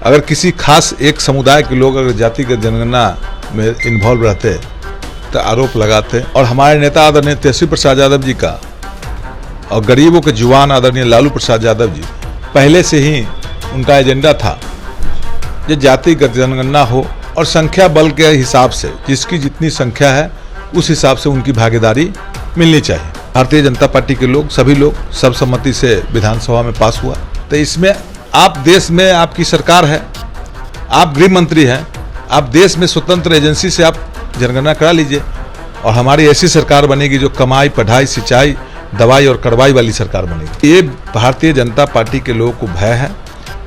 अगर किसी खास एक समुदाय के लोग अगर जातिगत जनगणना में इन्वॉल्व रहते तो आरोप लगाते। और हमारे नेता आदरणीय तेजस्वी प्रसाद यादव जी का और गरीबों के जुबान आदरणीय लालू प्रसाद यादव जी पहले से ही उनका एजेंडा था कि जातिगत जनगणना हो और संख्या बल के हिसाब से जिसकी जितनी संख्या है उस हिसाब से उनकी भागीदारी मिलनी चाहिए। भारतीय जनता पार्टी के लोग सभी लोग सर्वसम्मति से विधानसभा में पास हुआ। तो इसमें आप देश में आपकी सरकार है, आप गृह मंत्री हैं, आप देश में स्वतंत्र एजेंसी से आप जनगणना करा लीजिए और हमारी ऐसी सरकार बनेगी जो कमाई, पढ़ाई, सिंचाई, दवाई और करवाई वाली सरकार बनेगी। ये भारतीय जनता पार्टी के लोगों को भय है।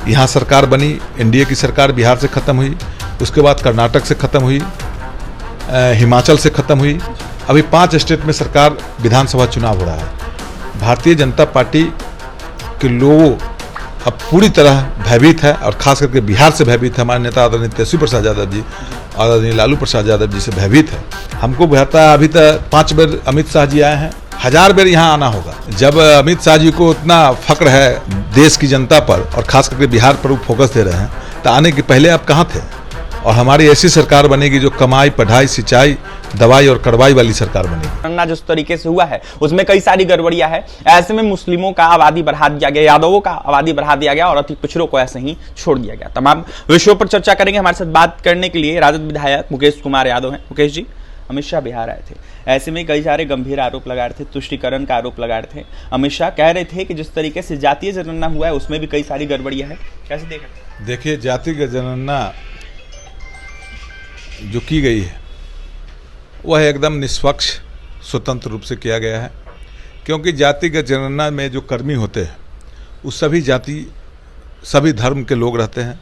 यहाँ सरकार बनी, एनडीए की सरकार बिहार से खत्म हुई, उसके बाद कर्नाटक से खत्म हुई, हिमाचल से खत्म हुई, अभी 5 स्टेट में सरकार विधानसभा चुनाव हो रहा है। भारतीय जनता पार्टी के लोगों अब पूरी तरह भयभीत है और खास करके बिहार से भयभीत है। हमारे नेता आदरणीय तेजस्वी प्रसाद यादव जी और आदरणीय लालू प्रसाद यादव जी से भयभीत है। हमको कहता है अभी तक 5 बार अमित शाह जी आए हैं, 1000 बार यहाँ आना होगा। जब अमित शाह जी को उतना फक्र है देश की जनता पर और खास करके बिहार पर वो फोकस दे रहे हैं, तो आने के पहले आप कहाँ थे? और हमारी ऐसी सरकार बनेगी जो कमाई, पढ़ाई, सिंचाई, दवाई और करवाई वाली सरकार बनेगी। जिस तरीके से हुआ है उसमें कई सारी गड़बड़ियां हैं। ऐसे में मुस्लिमों का आबादी बढ़ा दिया गया, यादवों का आबादी बढ़ा दिया गया और अति पिछड़ों को ऐसे ही छोड़ दिया गया। तमाम विषयों पर चर्चा करेंगे। हमारे साथ बात करने के लिए राजद विधायक मुकेश कुमार यादव हैं। मुकेश जी, अमित शाह बिहार आए थे, ऐसे में कई सारे गंभीर आरोप लगा रहे थे, तुष्टीकरण का आरोप लगा रहे थे। अमित शाह कह रहे थे कि जिस तरीके से जातीय जनगणना हुआ है उसमें भी कई सारी गड़बड़ियां हैं। कैसे देख रहे हैं? देखिए, जातिगत जनगणना जो की गई है वह एकदम निष्पक्ष स्वतंत्र रूप से किया गया है, क्योंकि जातिगत जनगणना में जो कर्मी होते हैं उस सभी जाति, सभी धर्म के लोग रहते हैं।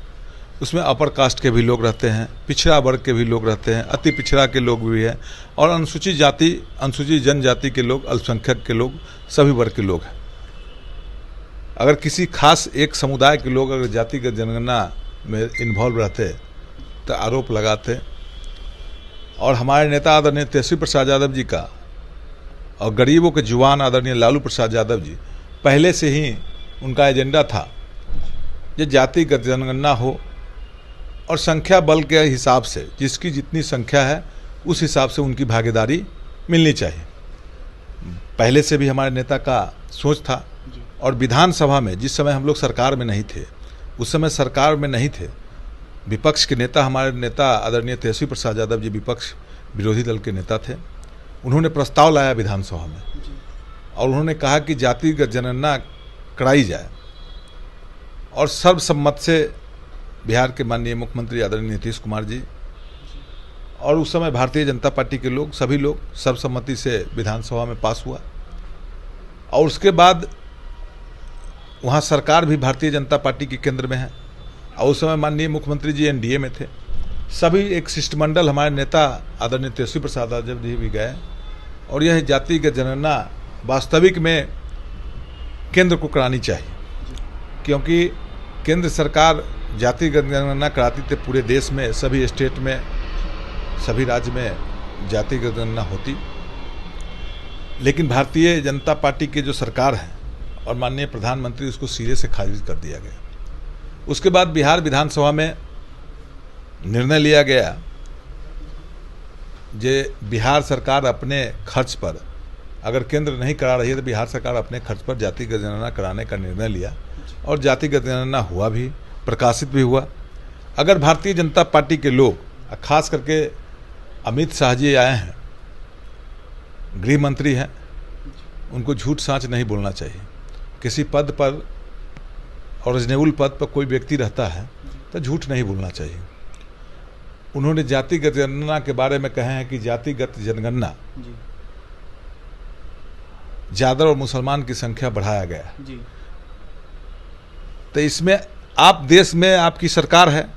उसमें अपर कास्ट के भी लोग रहते हैं, पिछड़ा वर्ग के भी लोग रहते हैं, अति पिछड़ा के लोग भी हैं और अनुसूचित जाति, अनुसूचित जनजाति के लोग, अल्पसंख्यक के लोग, सभी वर्ग के लोग हैं। अगर किसी खास एक समुदाय के लोग अगर जातिगत जनगणना में इन्वॉल्व रहते तो आरोप लगाते। और हमारे नेता आदरणीय तेजस्वी प्रसाद यादव जी का और गरीबों के जुबान आदरणीय लालू प्रसाद यादव जी पहले से ही उनका एजेंडा था कि जातिगत जनगणना हो और संख्या बल के हिसाब से जिसकी जितनी संख्या है उस हिसाब से उनकी भागीदारी मिलनी चाहिए। पहले से भी हमारे नेता का सोच था। और विधानसभा में जिस समय हम लोग सरकार में नहीं थे, उस समय सरकार में नहीं थे, विपक्ष के नेता, हमारे नेता आदरणीय तेजस्वी प्रसाद यादव जी विपक्ष विरोधी दल के नेता थे। उन्होंने प्रस्ताव लाया विधानसभा में और उन्होंने कहा कि जातिगत जनगणना कराई जाए और सर्वसम्मत से बिहार के माननीय मुख्यमंत्री आदरणीय नीतीश कुमार जी और उस समय भारतीय जनता पार्टी के लोग, सभी लोग सर्वसम्मति से विधानसभा में पास हुआ। और उसके बाद वहाँ सरकार भी भारतीय जनता पार्टी के केंद्र में है और उस समय माननीय मुख्यमंत्री जी एनडीए में थे। सभी एक शिष्टमंडल हमारे नेता आदरणीय तेजस्वी प्रसाद यादव जी भी गए और यह जातिगत जनगणना वास्तविक में केंद्र को करानी चाहिए, क्योंकि केंद्र सरकार जातिगत जनगणना कराती थी पूरे देश में, सभी स्टेट में, सभी राज्य में जातिगत जनगणना होती। लेकिन भारतीय जनता पार्टी की जो सरकार है और माननीय प्रधानमंत्री उसको सिरे से खारिज कर दिया गया। उसके बाद बिहार विधानसभा में निर्णय लिया गया जे बिहार सरकार अपने खर्च पर, अगर केंद्र नहीं करा रही है तो बिहार सरकार अपने खर्च पर जातिगत जनगणना कराने का निर्णय लिया और जातिगत जनगणना हुआ भी, प्रकाशित भी हुआ। अगर भारतीय जनता पार्टी के लोग, खास करके अमित शाह जी आए हैं, गृह मंत्री हैं, उनको झूठ साँच नहीं बोलना चाहिए। किसी पद पर और रिजनेबल पद पर कोई व्यक्ति रहता है तो झूठ नहीं बोलना चाहिए। उन्होंने जातिगत जनगणना के बारे में कहे हैं कि जातिगत जनगणना यादव और मुसलमान की संख्या बढ़ाया गया जी। तो इसमें आप देश में आपकी सरकार है,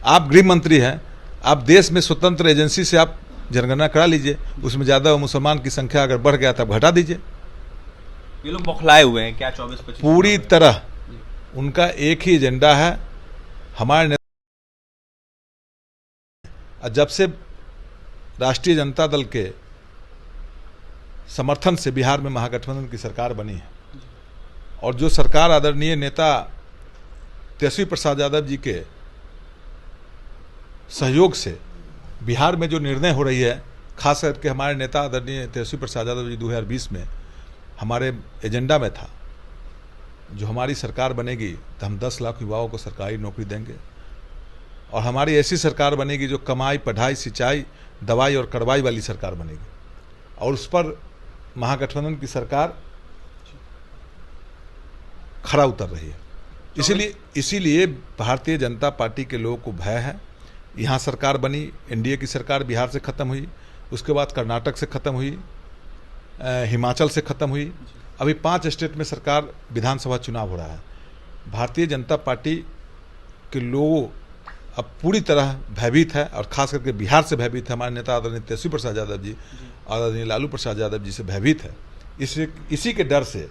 आप गृह मंत्री हैं, आप देश में स्वतंत्र एजेंसी से आप जनगणना करा लीजिए। उसमें यादव और मुसलमान की संख्या अगर बढ़ गया तब घटा दीजिए। ये लोग बौखलाए हुए हैं क्या? 24-25 पूरी तरह उनका एक ही एजेंडा है। हमारे जब से राष्ट्रीय जनता दल के समर्थन से बिहार में महागठबंधन की सरकार बनी है और जो सरकार आदरणीय नेता तेजस्वी प्रसाद यादव जी के सहयोग से बिहार में जो निर्णय हो रही है, खास करके हमारे नेता आदरणीय तेजस्वी प्रसाद यादव जी 2020 में हमारे एजेंडा में था, जो हमारी सरकार बनेगी तो हम 10 लाख युवाओं को सरकारी नौकरी देंगे और हमारी ऐसी सरकार बनेगी जो कमाई, पढ़ाई, सिंचाई, दवाई और करवाई वाली सरकार बनेगी। और उस पर महागठबंधन की सरकार खरा उतर रही है। इसीलिए भारतीय जनता पार्टी के लोगों को भय है। यहाँ सरकार बनी, एनडीए की सरकार बिहार से ख़त्म हुई, उसके बाद कर्नाटक से ख़त्म हुई, हिमाचल से ख़त्म हुई, अभी 5 स्टेट में सरकार, विधानसभा चुनाव हो रहा है। भारतीय जनता पार्टी के लोग अब पूरी तरह भयभीत है और खास करके बिहार से भयभीत है। हमारे नेता आदरणीय तेजस्वी प्रसाद यादव जी, आदरणीय लालू प्रसाद यादव जी से भयभीत है। इसी के डर से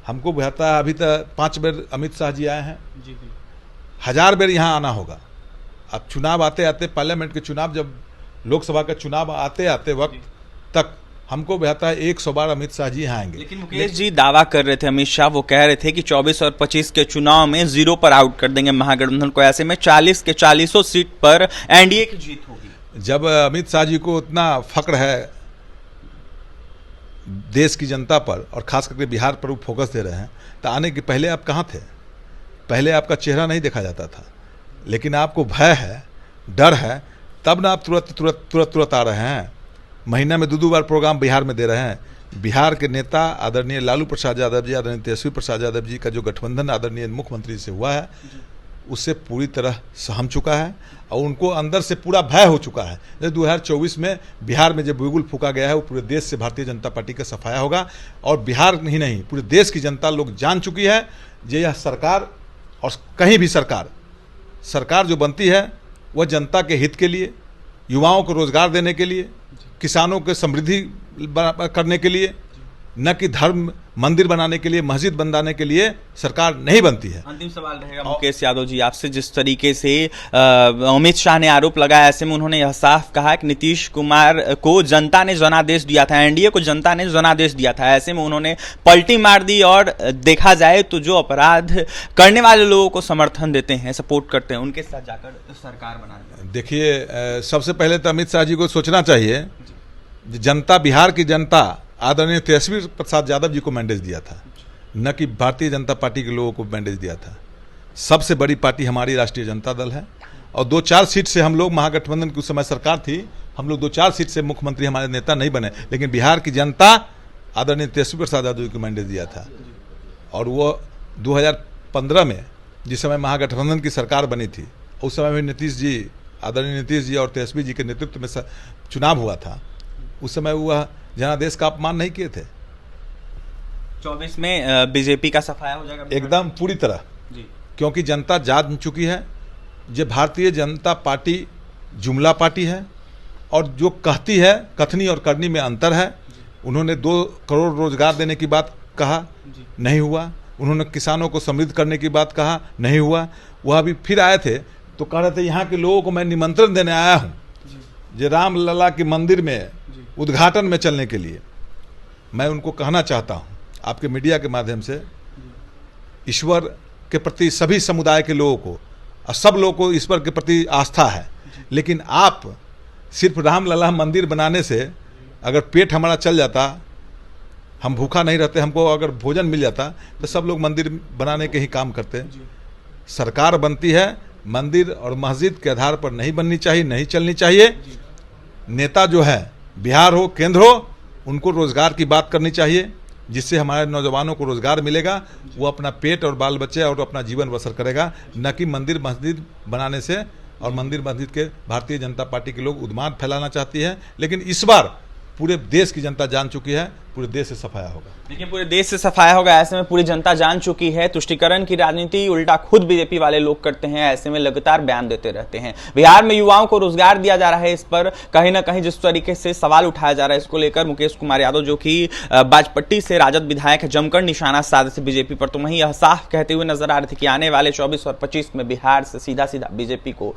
हमको बुझाता है, अभी तक 5 बार अमित शाह जी आए हैं, 1000 बार यहाँ आना होगा। अब चुनाव आते आते, पार्लियामेंट के चुनाव, जब लोकसभा का चुनाव आते आते वक्त तक हमको बुझाता है 100 बार अमित शाह जी यहाँ आएंगे। लेकिन मुकेश जी दावा कर रहे थे, अमित शाह वो कह रहे थे कि 24 और 25 के चुनाव में 0 पर आउट कर देंगे महागठबंधन को, ऐसे में 40 के 40 सीट पर एनडीए की जीत होगी। जब अमित शाह जी को उतना फक्र है देश की जनता पर और खास करके बिहार पर वो फोकस दे रहे हैं, तो आने के पहले आप कहाँ थे? पहले आपका चेहरा नहीं देखा जाता था, लेकिन आपको भय है, डर है, तब ना आप तुरंत आ रहे हैं। महीना में 2 बार प्रोग्राम बिहार में दे रहे हैं। बिहार के नेता आदरणीय लालू प्रसाद यादव जी, आदरणीय तेजस्वी प्रसाद यादव जी का जो गठबंधन आदरणीय मुख्यमंत्री से हुआ है, उससे पूरी तरह सहम चुका है और उनको अंदर से पूरा भय हो चुका है। जैसे 2024 में बिहार में जब बिगुल फूका गया है, वो पूरे देश से भारतीय जनता पार्टी का सफाया होगा। और बिहार ही नहीं, पूरे देश की जनता लोग जान चुकी है कि यह सरकार, और कहीं भी सरकार जो बनती है वह जनता के हित के लिए, युवाओं को रोजगार देने के लिए, किसानों को समृद्धि करने के लिए, न कि धर्म मंदिर बनाने के लिए, मस्जिद बनाने के लिए सरकार नहीं बनती है। अंतिम सवाल रहेगा मुकेश यादव जी आपसे, जिस तरीके से अमित शाह ने आरोप लगाया, ऐसे में उन्होंने यह साफ कहा कि नीतीश कुमार को जनता ने जनादेश दिया था, एनडीए को जनता ने जनादेश दिया था, ऐसे में उन्होंने पलटी मार दी। और देखा जाए तो जो अपराध करने वाले लोगों को समर्थन देते हैं, सपोर्ट करते हैं, उनके साथ जाकर सरकार बना दी। देखिए, सबसे पहले तो अमित शाह जी को सोचना चाहिए, जनता, बिहार की जनता आदरणीय तेजस्वी प्रसाद यादव जी को मैंडेज दिया था, न कि भारतीय जनता पार्टी के लोगों को मैंडेज दिया था। सबसे बड़ी पार्टी हमारी राष्ट्रीय जनता दल है और 2-4 सीट से हम लोग, महागठबंधन की उस समय सरकार थी, हम लोग 2-4 सीट से मुख्यमंत्री हमारे नेता नहीं बने, लेकिन बिहार की जनता आदरणीय तेजस्वी प्रसाद यादव जी को मैंडेज दिया था। और वो 2015 में जिस समय महागठबंधन की सरकार बनी थी, उस समय भी आदरणीय नीतीश जी और तेजस्वी जी के नेतृत्व में चुनाव हुआ था। उस समय वह जनादेश का अपमान नहीं किए थे। 24 में बीजेपी का सफाया हो जाएगा एकदम पूरी तरह जी, क्योंकि जनता जान चुकी है कि भारतीय जनता पार्टी जुमला पार्टी है और जो कहती है, कथनी और करनी में अंतर है। उन्होंने 2 करोड़ रोजगार देने की बात कहा, नहीं हुआ। उन्होंने किसानों को समृद्ध करने की बात कहा, नहीं हुआ। वह अभी फिर आए थे तो कह रहे थे यहाँ के लोगों को मैं निमंत्रण देने आया हूँ जो रामलला के मंदिर में उद्घाटन में चलने के लिए। मैं उनको कहना चाहता हूँ आपके मीडिया के माध्यम से, ईश्वर के प्रति सभी समुदाय के लोगों को और सब लोगों को ईश्वर के प्रति आस्था है, लेकिन आप सिर्फ रामलला मंदिर बनाने से अगर पेट हमारा चल जाता, हम भूखा नहीं रहते, हमको अगर भोजन मिल जाता, तो सब लोग मंदिर बनाने के ही काम करते। सरकार बनती है मंदिर और मस्जिद के आधार पर नहीं बननी चाहिए, नहीं चलनी चाहिए। नेता जो है, बिहार हो, केंद्र हो, उनको रोजगार की बात करनी चाहिए, जिससे हमारे नौजवानों को रोजगार मिलेगा, वो अपना पेट और बाल बच्चे और अपना जीवन बसर करेगा, न कि मंदिर मस्जिद बनाने से। और मंदिर मस्जिद के भारतीय जनता पार्टी के लोग उन्माद फैलाना चाहती है, लेकिन इस बार पूरे देश की जनता जान चुकी है, पूरे देश से सफाया होगा। देखिए, पूरे देश से सफाया होगा, ऐसे में पूरी जनता जान चुकी है। तुष्टीकरण की राजनीति उल्टा खुद बीजेपी वाले लोग करते हैं, ऐसे में लगातार बयान देते रहते हैं। बिहार में युवाओं को रोजगार दिया जा रहा है, इस पर कहीं ना कहीं जिस तरीके से सवाल उठाया जा रहा है, इसको लेकर मुकेश कुमार यादव, जो कि बाजपट्टी से राजद विधायक है, जमकर निशाना साधे थे बीजेपी पर। तो वहीं यह साफ कहते हुए नजर आ रहे थे कि आने वाले 24 और 25 में बिहार से सीधा बीजेपी को